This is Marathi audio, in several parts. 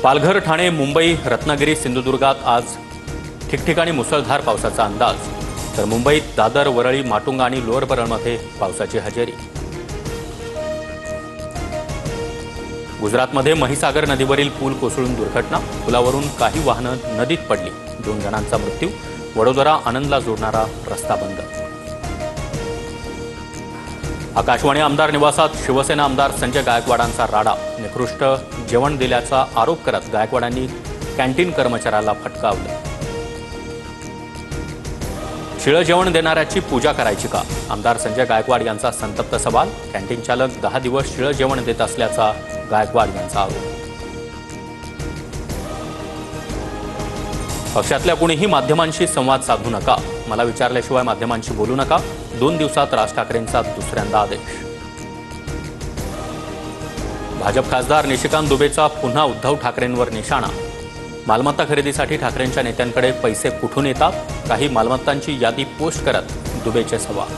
पालघर, ठाणे, मुंबई, रत्नागिरी, सिंधुदुर्गात आज ठिकठिकाणी मुसळधार पावसाचा अंदाज, तर मुंबईत दादर, वरळी, माटुंगा आणि लोअर परळमध्ये पावसाची हजेरी. गुजरातमध्ये महिसागर नदीवरील पूल कोसळून दुर्घटना, पुलावरून काही वाहनं नदीत पडली, 2 जणांचा मृत्यू. वडोदरा आनंदला जोडणारा रस्ता बंद. आकाशवाणी आमदार निवासात शिवसेना आमदार संजय गायकवाडांचा राडा, निकृष्ट जेवण दिल्याचा आरोप करत गायकवाडांनी कॅन्टीन कर्मचाऱ्याला फटकावलं. शिळं जेवण देणाऱ्याची पूजा करायची का? आमदार संजय गायकवाड यांचा संतप्त सवाल. कॅन्टीन चालक 10 दिवस शिळं जेवण देत असल्याचा गायकवाड यांचा आरोप. पक्षातल्या कुणीही माध्यमांशी संवाद साधू नका, मला विचारल्याशिवाय माध्यमांशी बोलू नका, 2 दिवसात राज ठाकरेंचा दुसऱ्यांदा आदेश. भाजप खासदार निशिकांत दुबेचा पुन्हा उद्धव ठाकरेंवर निशाणा. मालमत्ता खरेदीसाठी ठाकरेंच्या नेत्यांकडे पैसे कुठून येतात? काही मालमत्तांची यादी पोस्ट करत दुबेचे सवाल.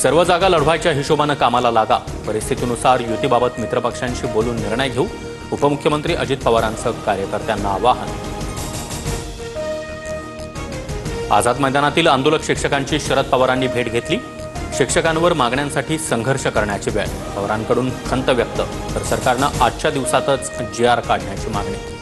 सर्व जागा लढवायच्या हिशोबानं कामाला लागा, परिस्थितीनुसार युतीबाबत मित्रपक्षांशी बोलून निर्णय घेऊ, उपमुख्यमंत्री अजित पवारांचं कार्यकर्त्यांना आवाहन. आझाद मैदानातील आंदोलक शिक्षकांची शरद पवारांनी भेट घेतली. शिक्षकांवर मागण्यांसाठी संघर्ष करण्याची वेळ. पवारांकडून खंत व्यक्त, तर सरकारनं आजच्या दिवसातच GR काढण्याची मागणी.